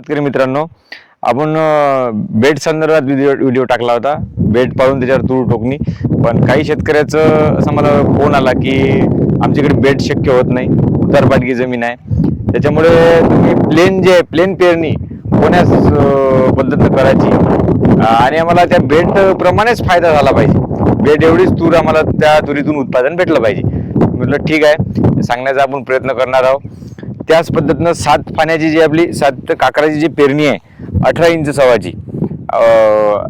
शेतकरी मित्रांनो, आपण बेड संदर्भात व्हिडिओ टाकला होता. बेड पाळून त्याच्यावर तूर टोकणी. पण काही शेतकऱ्याचं असं मला फोन आला की आमच्याकडे बेड शक्य होत नाही, उतारपाटगी जमीन आहे, त्याच्यामुळे तुम्ही प्लेन पेरणी कोण्याच पद्धतीनं करायची आणि आम्हाला त्या बेड प्रमाणेच फायदा झाला पाहिजे. बेड एवढीच तूर आम्हाला त्या तुरीतून उत्पादन भेटलं पाहिजे. म्हटलं ठीक आहे, सांगण्याचा आपण प्रयत्न करणार आहोत. त्याच पद्धतीनं 7 पाण्याची जी आपली 7 काकराची जी पेरणी आहे 18 इंच सवाची,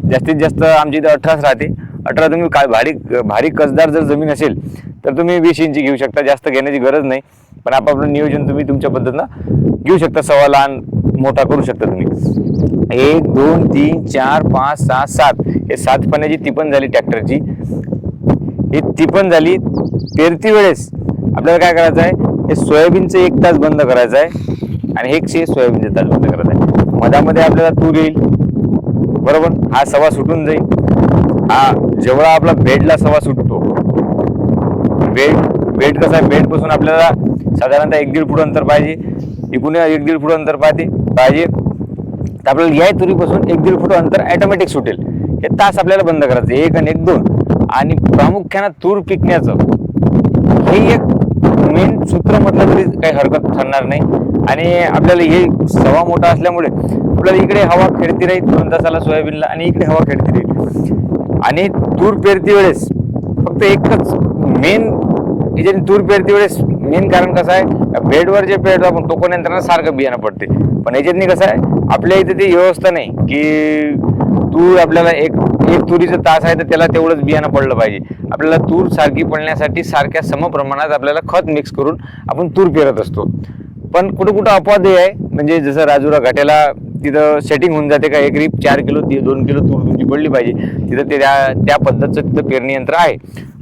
जास्तीत जास्त आमची इथं 18च राहते. 18 तुम्ही काय भारी कसदार जर जमीन असेल तर तुम्ही 20 इंची घेऊ शकता, जास्त घेण्याची गरज नाही. पण आपापलं नियोजन तुम्ही तुमच्या पद्धतीनं घेऊ शकता. सवा लहान मोठा करू शकता तुम्ही. 1 2 3 4 5 6 7 हे 7 पाण्याची तिपण झाली ट्रॅक्टरची. ही तिपण झाली. पेरती वेळेस आपल्याला काय करायचं आहे, हे सोयाबीनचं 1 तास बंद करायचं आहे आणि हे सोयाबीनचं तास बंद करायचं आहे. मधामध्ये आपल्याला तूर येईल, बरोबर. हा सवा सुटून जाईल. हा जेवढा आपला बेडला सवा सुटतो, बेड कसा आहे, बेड पासून आपल्याला साधारणतः 1-1.5 फूट अंतर पाहिजे. इकडून 1-1.5 फूट अंतर पाहिजे तर आपल्याला या तुरीपासून 1-1.5 फूट अंतर ऑटोमॅटिक सुटेल. हे तास आपल्याला बंद करायचं, 1 आणि 1 2. आणि प्रामुख्यानं तूर पिकण्याचं हे एक मेन सूत्र म्हटलं तरी काही हरकत ठरणार नाही. आणि आपल्याला हे सवा मोठा असल्यामुळे आपल्याला इकडे हवा खेळती राहील 2 तासाला सोयाबीनला आणि इकडे हवा खेळती राहील. आणि तूर पेरती वेळेस फक्त एकच मेन, याच्याने तूर पेरती वेळेस मेन कारण कसं आहे, बेडवर जे पेरतो आपण टोकण्यानंतर सारखं बियाणं पडते. पण याच्यातनी कसं आहे, आपल्या इथे ती व्यवस्था नाही की तूर आपल्याला एक तुरीचं तास आहे तर त्याला तेवढंच बियाणं पडलं पाहिजे. आपल्याला तूर सारखी पडण्यासाठी सारख्या समप्रमाणात आपल्याला खत मिक्स करून आपण तूर पेरत असतो. पण कुठं अपवाद आहे, म्हणजे जसं राजुरा घाट्याला तिथं सेटिंग होऊन जाते का एकरी 4 किलो 2 किलो तूर तुमची पडली पाहिजे, तिथं ते त्या पद्धतीचं तिथं पेरणी यंत्र आहे.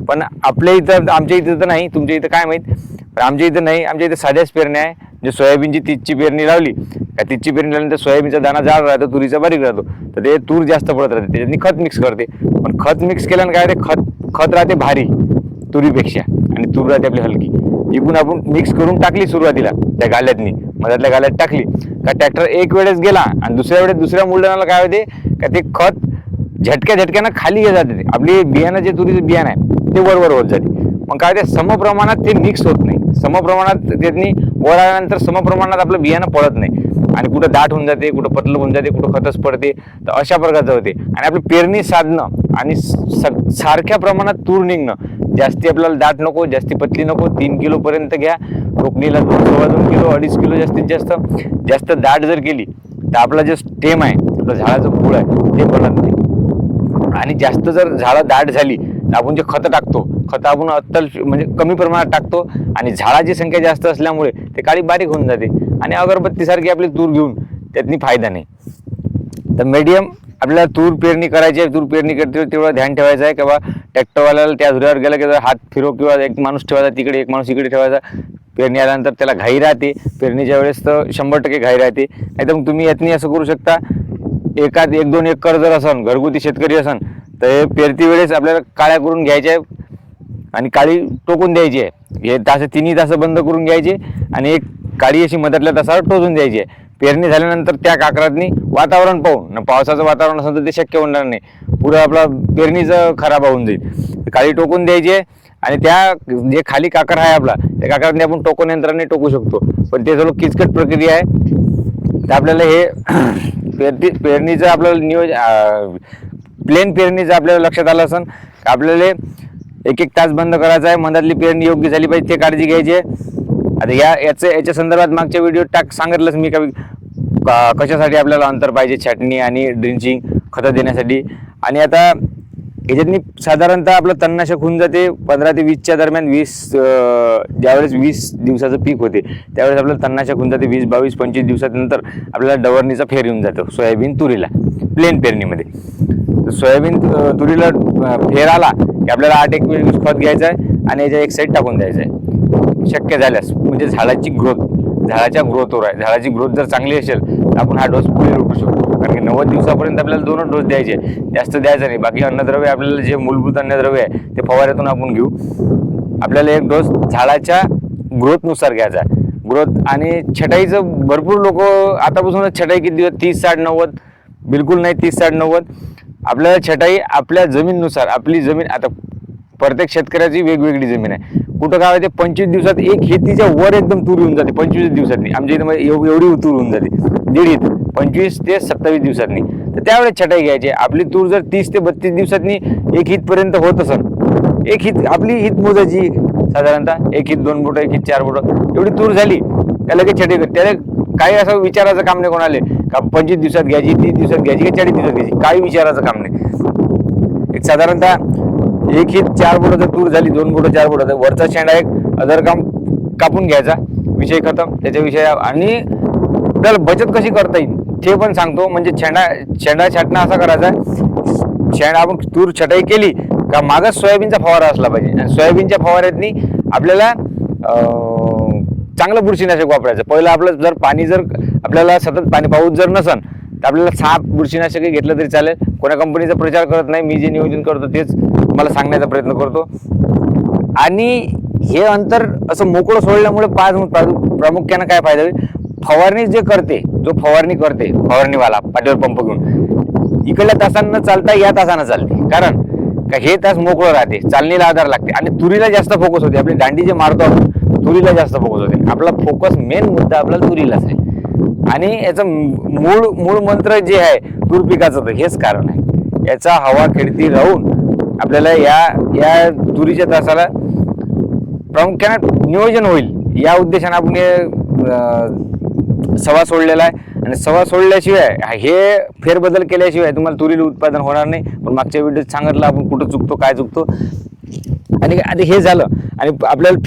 पण आपल्या इथं, आमच्या इथं तर नाही, तुमच्या इथं काय माहीत, पण आमच्या इथं नाही. आमच्या इथं साध्याच पेरण्या आहे. जे सोयाबीनची 30ची पेरणी लावली का, 30ची पेरणी लावल्यानंतर सोयाबीनचा दाना जाड राहतो, तुरीचा बारीक राहतो, तर ते तूर जास्त पडत राहते, त्याच्यानी खत मिक्स करते. पण खत मिक्स केल्यानं काय ते खत राहते भारी तुरीपेक्षा आणि तूर राहते आपली हलकी. इकडून आपण मिक्स करून टाकली सुरुवातीला त्या गाल्यातनी, मधातल्या गाल्यात टाकली का ट्रॅक्टर एक वेळेस गेला आणि दुसऱ्या वेळेस दुसऱ्या मुलड्याला काय होते का ते खत झटक्यानं खाली जाते. आपली बियाणं जे तुरीचं बियाणं आहे ते वर होत जाते. मग काय ते समप्रमाणात ते मिक्स होत नाही. समप्रमाणात त्यांनी वर आल्यानंतर समप्रमाणात आपलं बियाणं पडत नाही आणि कुठं दाट होऊन जाते, कुठं पतलं होऊन जाते, कुठं खतच पडते. तर अशा प्रकारचं होते. आणि आपली पेरणी साधणं आणि सारख्या प्रमाणात तूर निघणं, जास्ती आपल्याला दाट नको, जास्ती पतली नको. 3 किलो पर्यंत घ्या टोकणीला, 2 किलो 2.5 किलो जास्तीत जास्त दाट जर केली तर आपला जे स्टेम आहे, आपलं झाडाचं फूळ आहे ते बनत नाही. आणि जास्त जर झाडं दाट झाली तर आपण जे खतं टाकतो, खतं आपण अत्तल म्हणजे कमी प्रमाणात टाकतो आणि झाडाची संख्या जास्त असल्यामुळे ते काळी बारीक होऊन जाते आणि अगरबत्तीसारखी आपली तूर घेऊन त्यातनी फायदा नाही. तर मीडियम आपल्याला तूर पेरणी करायची आहे. तूर पेरणी करते तेवढं ध्यान ठेवायचं आहे किंवा ट्रॅक्टरवाल्याला त्या धुऱ्यावर गेला की हात फिरव किंवा एक माणूस ठेवायचा तिकडे, एक माणूस इकडे ठेवायचा. पेरणी आल्यानंतर त्याला घाई राहते, पेरणीच्या वेळेस तर 100% घाई राहते. नाही तर मग तुम्ही यातनी असं करू शकता, 1-2 एकर जर असन, घरगुती शेतकरी असन, तर पेरती वेळेस आपल्याला काळ्या करून घ्यायच्या आहे आणि काळी टोकून द्यायची आहे. हे तिन्ही तास बंद करून घ्यायचे आणि एक काळी अशी मधातल्या तासावर टोचून द्यायची आहे. पेरणी झाल्यानंतर त्या काकरातनी वातावरण पाहून, पावसाचं वातावरण असेल तर ते शक्य होणार नाही, पुढं आपला पेरणीचं खराब होऊन जाईल. काळी टोकून द्यायची आहे आणि त्या जे खाली काकर आहे आपला, त्या काकरातनी आपण टोकून यंत्राने टोकू शकतो. पण ते थोडं किचकट प्रक्रिया आहे. तर आपल्याला हे पेरणीचं आपल्याला नियोजन, प्लेन पेरणीचं आपल्याला लक्षात आलं असेल. आपल्याला 1-1 तास बंद करायचा आहे. मधातली पेरणी योग्य झाली पाहिजे, ते काळजी घ्यायची आहे. आता याच्या संदर्भात मागच्या व्हिडिओ सांगितलंच मी कशासाठी आपल्याला अंतर पाहिजे, छाटणी आणि ड्रिंचिंग खतं देण्यासाठी. आणि आता याच्यातनी साधारणतः आपलं तणनाशक होऊन जाते 15 ते 20च्या दरम्यान. ज्यावेळेस 20 दिवसाचं पीक होते त्यावेळेस आपल्याला तणनाशक होऊन जाते. 20, 22, 25 दिवसानंतर आपल्याला डवरणीचा फेर येऊन जातो सोयाबीन तुरीला प्लेन पेरणीमध्ये. सोयाबीन तुरीला फेर आला की आपल्याला 8-1 खत घ्यायचं आहे आणि याच्या एक साईड टाकून द्यायचं आहे शक्य झाल्यास. म्हणजे झाडाची ग्रोथवर आहे. झाडाची ग्रोथ जर चांगली असेल तर आपण हा डोस पुढे लुटू शकतो. कारण की 90 दिवसापर्यंत आपल्याला 2 डोस द्यायचे, जास्त द्यायचं नाही. बाकी अन्नद्रव्य आपल्याला जे मूलभूत अन्नद्रव्य आहे ते फवाऱ्यातून आपण घेऊ. आपल्याला एक डोस झाडाच्या ग्रोथनुसार घ्यायचा आहे. ग्रोथ. आणि छटाईचं भरपूर लोक आतापासूनच छटाई किती दिवस 30, 60, 90 बिलकुल नाही. 30, 60, 90 आपल्याला छटाई आपल्या जमीननुसार. आपली जमीन आता प्रत्येक शेतकऱ्याची वेगवेगळी जमीन आहे. कुठं काय होते 25 दिवसात एक हितीच्या वर एकदम तूर येऊन जाते. 25 दिवसातनी आमच्या इथे एवढी तूर होऊन जाते. दीड हित 25 ते 27 दिवसातनी. तर त्यावेळेस छटाई घ्यायची. आपली तूर जर 30 ते 32 दिवसातनी एक हितपर्यंत होत असेल, एक हित आपली हित मोजायची साधारणतः. एक हित 2 बोटं, एक हित 4 बोटं एवढी तूर झाली त्या लगेच छटाई करते. त्याला काही असं विचारायचं काम नाही कोणाले का 25 दिवसात घ्यायची, 30 दिवसात घ्यायची का 40 दिवसात घ्यायची, काही विचारायचं काम नाही. एक साधारणतः एक हित 4 बोटं जर तूर झाली, 2 बोटं 4 बोटं, वरचा शेंडा एक अदर काम कापून घ्यायचा, विषय खतम. त्याच्याविषयी आणि त्याला बचत कशी करता येईल ते पण सांगतो. म्हणजे शेंडा छाटणं असा करायचा, शेंडा आपण तूर छटाई केली का मागच सोयाबीनचा फवारा असला पाहिजे. आणि सोयाबीनच्या फवाऱ्यातनी आपल्याला चांगलं बुरशीनाशक वापरायचं. पहिलं आपलं जर पाणी जर आपल्याला सतत पाऊस जर नसन तर आपल्याला 6 बुरशीनाशके घेतलं तरी चालेल. कोणा कंपनीचा प्रचार करत नाही, मी जे नियोजन करतो तेच मला सांगण्याचा प्रयत्न करतो. आणि हे अंतर असं मोकळं सोडल्यामुळे प्रामुख्यानं काय फायदा होईल, फवारणी जे करते, जो फवारणी करते फवारणीवाला पाठीवर पंप घेऊन इकडल्या तासांना चालता या तासानं चालते. कारण का हे तास मोकळं राहते, चालणीला आधार लागते. आणि तुरीला जास्त फोकस होते. आपली दांडी जे मारतो आपण तुरीला जास्त फोकस होते. आपला फोकस मेन मुद्दा आपल्याला तुरीलाच आहे. आणि याचं मूळ मंत्र जे आहे तूर पिकाचं, तर हेच कारण आहे. याचा हवा खेळती राहून आपल्याला या तुरीच्या तासाला प्रामुख्याने नियोजन होईल या उद्देशाने आपण सवा सोडलेला आहे. आणि सवा सोडल्याशिवाय हे फेरबदल केल्याशिवाय तुम्हाला तुरीला उत्पादन होणार नाही. पण मागच्या व्हिडिओत सांगितलं आपण कुठं चुकतो, काय चुकतो. आणि आता हे झालं आणि आपल्याला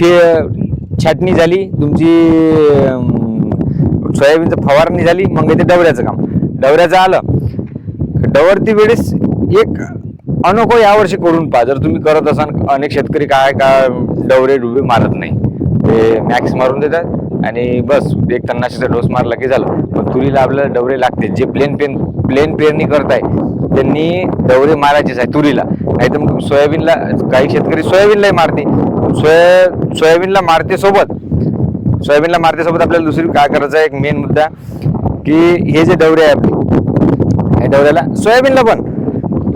छाटणी झाली, तुमची सोयाबीनचं फवारणी झाली. मग इथे डवऱ्याचं काम. डवऱ्याचं आलं डवरती वेळेस एक अनोखो यावर्षी करून पहा. जर तुम्ही करत असाल, अनेक शेतकरी काय का डवरे डुबे मारत नाही, ते मॅक्स मारून देतात आणि बस एक तणनाशकाचा डोस मारला की झालं. पण तुरीला आपल्याला डवरे लागते. जे प्लेन पेरणी करताय त्यांनी डवरे मारायचेच आहे तुरीला. नाही तर मग सोयाबीनला काही शेतकरी सोयाबीनलाही मारते. सोयाबीनला मारते सोबत आपल्याला दुसरी काय करायचं आहे, एक मेन मुद्दा की हे जे डवरे आहे आपले, या डवऱ्याला सोयाबीनला पण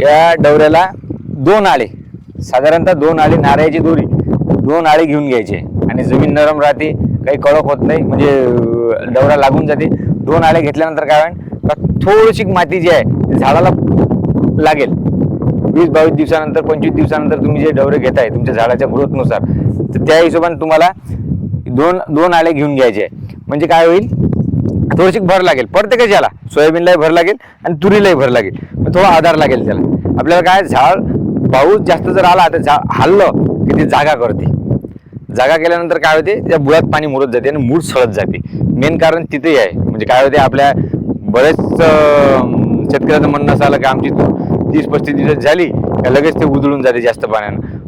या डवऱ्याला 2 आळे, साधारणतः 2 आळे नारळाची दोरी, 2 आळे घेऊन घ्यायचे. आणि जमीन नरम राहते, काही कडक होत नाही, म्हणजे डवरा लागून जाते. 2 आळे घेतल्यानंतर काय होईल का थोडीशी माती जी आहे झाडाला लागेल. 20-22 दिवसानंतर 25 दिवसानंतर तुम्ही जे डवरे घेताय तुमच्या झाडाच्या ग्रोथनुसार, तर त्या हिशोबाने तुम्हाला 2 आळे घेऊन घ्यायचे. म्हणजे काय होईल, थोडीशी भर लागेल प्रत्येकाच्या याला. सोयाबीनलाही भर लागेल आणि तुरीलाही भर लागेल. थोडा आधार लागेल त्याला. आपल्याला काय झाड पाऊस जास्त जर आला तर हल्लं की ते जागा करते. जागा केल्यानंतर काय होते, त्या बुळात पाणी मुरत जाते आणि मूळ सळत जाते. मेन कारण तिथेही आहे. म्हणजे काय होते, आपल्या बरेच शेतकऱ्याचं म्हणणं असं आलं की आमची 30-35 दिवस झाली का लगेच ते उधळून जाते जास्त पाण्यानं.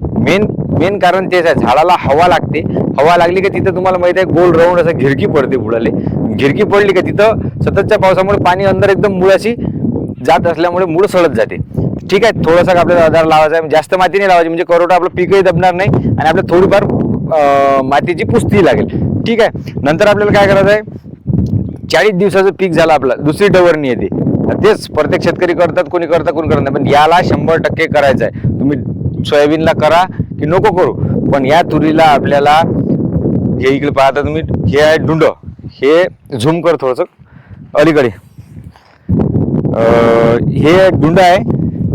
मेन कारण तेच आहे. झाडाला हवा लागते. हवा लागली की तिथं तुम्हाला माहिती आहे गोल राऊंड असं घिरकी पडते बुडाले. घिरकी पडली का तिथं सततच्या पावसामुळे पाणी अंदर एकदम मुळाशी जात असल्यामुळे मूळ सळत जाते. ठीक आहे, थोडासा आपल्याला आधार लावायचा आहे. जास्त माती नाही लावायची, म्हणजे करोडा आपलं पीकही दबणार नाही आणि आपल्याला थोडीफार मातीची पुस्ती लागेल. ठीक आहे, नंतर आपल्याला काय करायचं आहे, 40 दिवसाचं पीक झालं आपलं, दुसरी डवरणी येते. तेच प्रत्येक शेतकरी करतात, कोणी करत नाही. पण याला 100% करायचं आहे. तुम्ही सोयाबीनला करा की नको करू, पण या तुरीला आपल्याला हे इकडे पाहता तुम्ही, हे आहे डुंड. हे झूम कर थोडंसं अलीकडे. हे डुंड आहे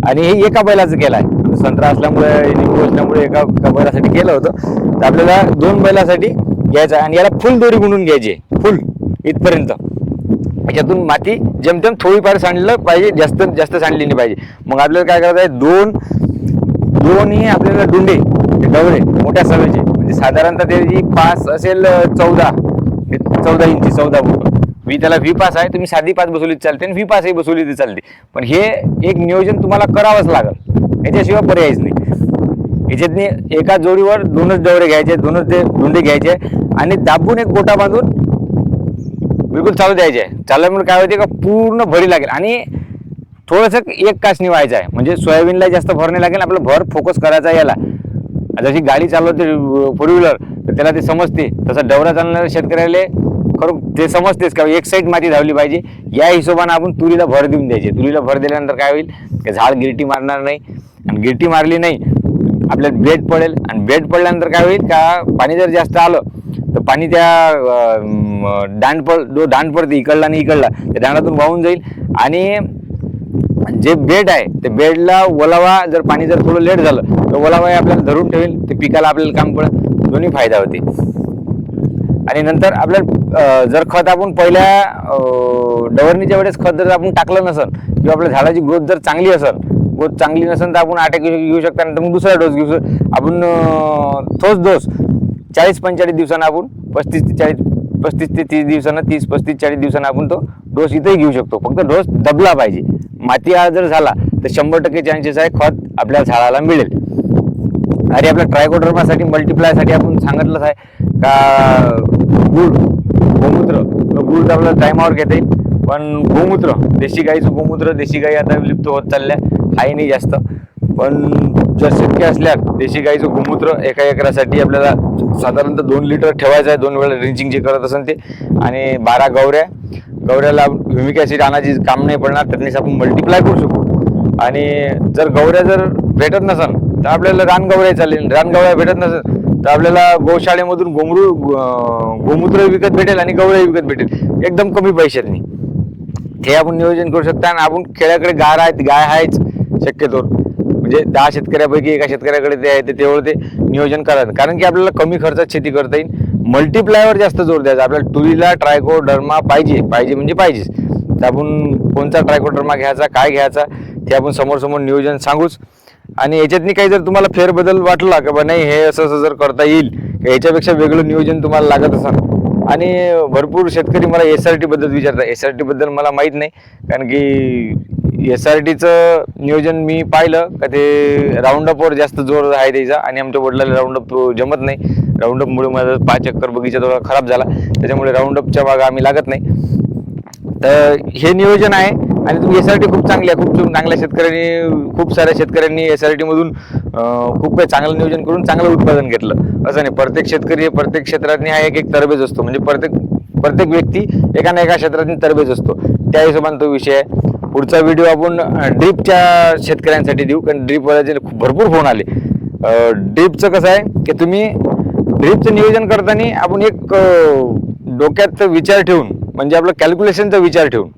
आणि हे एका बैलाचं केलं आहे. संत्रा असल्यामुळे, निंबू असल्यामुळे एका बैलासाठी केलं होतं. तर आपल्याला 2 बैलासाठी घ्यायचं आहे. आणि याला फुल दोरी गुंडून घ्यायची, फुल इथपर्यंत. याच्यातून माती जेमतेम थोडीफार सांडलं पाहिजे, जास्त सांडली नाही पाहिजे. मग आपल्याला काय करायचं आहे, दोन्ही आपल्याला डुंडे डवरे मोठ्या सवेचे, म्हणजे साधारणतः त्याची पास असेल 14 इंची, 14 फूट. त्याला व्ही पास आहे. तुम्ही साधी पास बसवली चालते आणि व्ही पासही बसवली तर चालते. पण हे एक नियोजन तुम्हाला करावंच लागेल, याच्याशिवाय पर्यायच नाही. याच्यातनी एका जोडीवर 2च डवरे घ्यायचे, 2च ते डुंडे घ्यायचे आणि दाबून एक गोटा बांधून बिलकुल चालू द्यायचे. चालल्यामुळे काय होते का पूर्ण भरी लागेल आणि थोडंसं एक कासनी व्हायचं आहे. म्हणजे सोयाबीनला जास्त भर नाही लागेल. आपल्याला भर फोकस करायचा याला. जशी गाडी चालवते 4 व्हीलर, तर त्याला ते समजते. तसं डवरा चालणाऱ्या शेतकऱ्याला खरं ते समजतेच का एक साईड माती धावली पाहिजे. या हिशोबाने आपण तुरीला भर देऊन द्यायचे. तुरीला भर दिल्यानंतर काय होईल, की झाड गिरटी मारणार नाही, आणि गिरटी मारली नाही आपल्याला बेड पडेल, आणि बेड पडल्यानंतर काय होईल का पाणी जर जास्त आलं तर पाणी त्या दांड पडते इकडला आणि इकडला, त्या दांडातून वाहून जाईल, आणि जे बेड आहे ते बेडला ओलावा जर पाणी जर थोडं लेट झालं तर ओलावा आपल्याला धरून ठेवेल, ते पिकाला आपल्याला काम पडेल, दोन्ही फायदा होते. आणि नंतर आपल्याला जर खत आपण पहिल्या डवरणीच्या वेळेस खत जर आपण टाकलं नसेल किंवा आपल्या झाडाची ग्रोथ जर चांगली असेल, ग्रोथ चांगली नसेल तर आपण अटॅक घेऊ शकता. नंतर मग दुसरा डोस घेऊ आपण. तोच डोस 40-45 दिवसांना आपण 35 ते 30 दिवसांना 30-35-40 दिवसांना आपण तो डोस इथेही घेऊ शकतो. फक्त डोस दबला पाहिजे. माती जर झाला तर 100% चान्सेस आहे खत आपल्या झाडाला मिळेल. आणि आपल्या ट्रायकोडर्मासाठी मल्टिप्लायसाठी आपण सांगितलंच आहे का गुळ गोमूत्र, गुळ तर आपल्याला टायमावर घेता येईल, पण गोमूत्र देशी गाईचं गोमूत्र, देशी गाई आता विलुप्त होत चालल्या आहे नाही जास्त, पण जर शक्य असल्यास देशी गाईचं गोमूत्र एका एकरासाठी आपल्याला साधारणतः 2 लिटर ठेवायचं आहे. 2 वेळा ड्रिंचिंग जे करत असेल ते, आणि 12 गवऱ्याला ह्युमिक ॲसिड आणायची काम नाही पडणार, त्यांनीच आपण मल्टिप्लाय करू शकू. आणि जर गवऱ्या जर भेटत नसेल तर आपल्याला रानगवऱ्या चालेल. रानगवऱ्या भेटत नसेल तर आपल्याला गोशाळेमधून गोमूत्र विकत भेटेल आणि गवऱ्या विकत भेटेल एकदम कमी पैशातनी. हे आपण नियोजन करू शकता. आणि आपण खेड्याकडे गाय आहेच शक्यतो, म्हणजे 10 शेतकऱ्यापैकी एका शेतकऱ्याकडे ते आहे, तेवढं ते नियोजन करायचं, कारण की आपल्याला कमी खर्चात शेती करता येईल. मल्टिप्लायवर जास्त जोर द्यायचा. आपल्याला तुरीला ट्रायकोडर्मा पाहिजे म्हणजे पाहिजेच. तर आपण कोणता ट्रायकोडर्मा घ्यायचा, काय घ्यायचा ते आपण समोर नियोजन सांगूच. आणि याच्यातनी काही जर तुम्हाला फेरबदल वाटला का बा नाही हे असं जर करता येईल, का याच्यापेक्षा वेगळं नियोजन तुम्हाला लागत असेल. आणि भरपूर शेतकरी मला SRT बद्दल विचारतात. SRT बद्दल मला माहीत नाही, कारण की SRTचं नियोजन मी पाहिलं का ते राऊंडअपवर जास्त जोर आहे त्याचा, आणि आमच्या वडिलांना राऊंडअप जमत नाही. राऊंडअपमुळे माझा 5 एकर बगीचा थोडा खराब झाला, त्याच्यामुळे राऊंडअपच्या भागा आम्ही लागत नाही. तर हे नियोजन आहे. आणि तुम्ही SRT खूप चांगली आहे. खूप चांगल्या शेतकऱ्यांनी, खूप साऱ्या शेतकऱ्यांनी SRT मधून खूप काही चांगलं नियोजन करून चांगलं उत्पादन घेतलं. असं नाही, प्रत्येक शेतकरी प्रत्येक क्षेत्रातनी हा एक तरबेज असतो, म्हणजे प्रत्येक व्यक्ती एका ना एका क्षेत्रातनी तरबेज असतो. त्या हिशोबाने तो विषय आहे. पुढचा व्हिडिओ आपण ड्रीपच्या शेतकऱ्यांसाठी देऊ, कारण ड्रीपवाल्याचे भरपूर फोन आले. ड्रीपचं कसं आहे की तुम्ही ड्रीपचं नियोजन करताना आपण एक डोक्यात विचार ठेवून, म्हणजे आपलं कॅल्क्युलेशनचा विचार ठेवून,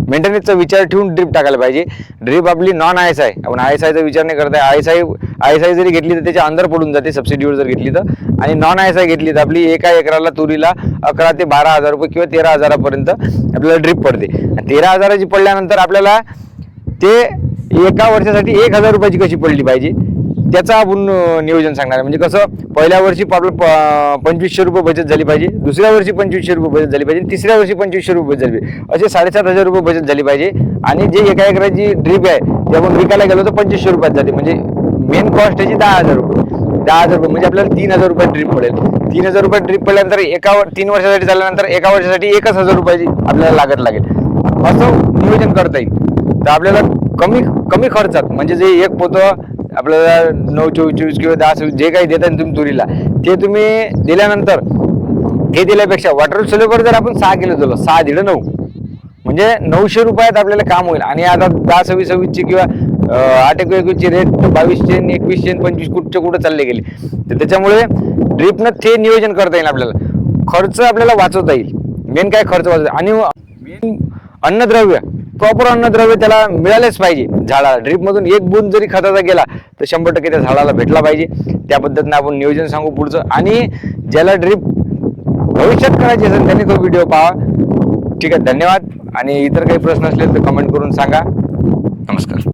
मेंटेनन्सचा विचार ठेवून ड्रीप टाकायला पाहिजे. ड्रीप आपली नॉन ISI, आपण ISIचा विचार नाही करताय. ISI जरी घेतली तर त्याच्या अंदर पडून जाते सबसिडीवर जर घेतली तर, आणि नॉन ISI घेतली तर आपली एका एकराला तुरीला 11 ते 12 रुपये किंवा 13 पर्यंत आपल्याला ड्रीप पडते. 13 पडल्यानंतर आपल्याला ते एका वर्षासाठी 1,000 रुपयाची कशी पडली पाहिजे त्याचं आपण नियोजन सांगणार आहे. म्हणजे कसं, पहिल्या वर्षी आपलं 2500 रुपये बचत झाली पाहिजे, दुसऱ्या वर्षी 2500 रुपये बचत झाली पाहिजे, तिसऱ्या वर्षी 2500 रुपये बचत झाली पाहिजे, असे 7,500 रुपये बचत झाली पाहिजे. आणि जे एका एकराची ड्रीप आहे ते आपण विकायला गेलो तर 2500 रुपयात जाते. म्हणजे मेन कॉस्ट त्याची 10,000 रुपये. 10,000 रुपये म्हणजे आपल्याला 3,000 रुपये ड्रीप पडेल. 3,000 रुपये ड्रीप पडल्यानंतर 3 वर्षासाठी चालल्यानंतर एका वर्षासाठी 1,000 रुपयाची आपल्याला लागेल. असं नियोजन करता येईल. तर आपल्याला कमी खर्चात, म्हणजे जे एक पोतं आपल्याला 9-24 किंवा 10 जे काही देतात तुम्ही तुरीला, ते तुम्ही दिल्यानंतर हे दिल्यापेक्षा वॉटर सोल्युबल जर आपण 6 किलो दिलं, 6 दिलं 9, म्हणजे 900 रुपयात आपल्याला काम होईल. आणि आता 10-26-26ची किंवा 8-21ची रेट 2200, 2100, 25 कुठं चालले गेले. तर त्याच्यामुळे ड्रीपनं ते नियोजन करता येईल. आपल्याला खर्च आपल्याला वाचवता येईल. मेन काय खर्च वाचवता, आणि मेन अन्नद्रव्य, प्रॉपर अन्नद्रव्य त्याला मिळालेच पाहिजे झाडाला. ड्रीपमधून एक बूंद जरी खताचा गेला तर 100% त्या झाडाला भेटला पाहिजे. त्या पद्धतीने आपण नियोजन सांगू पुढचं. आणि ज्याला ड्रीप भविष्यात करायची असेल त्यांनी तो व्हिडिओ पहा. ठीक आहे, धन्यवाद. आणि इतर काही प्रश्न असले तर कमेंट करून सांगा. नमस्कार.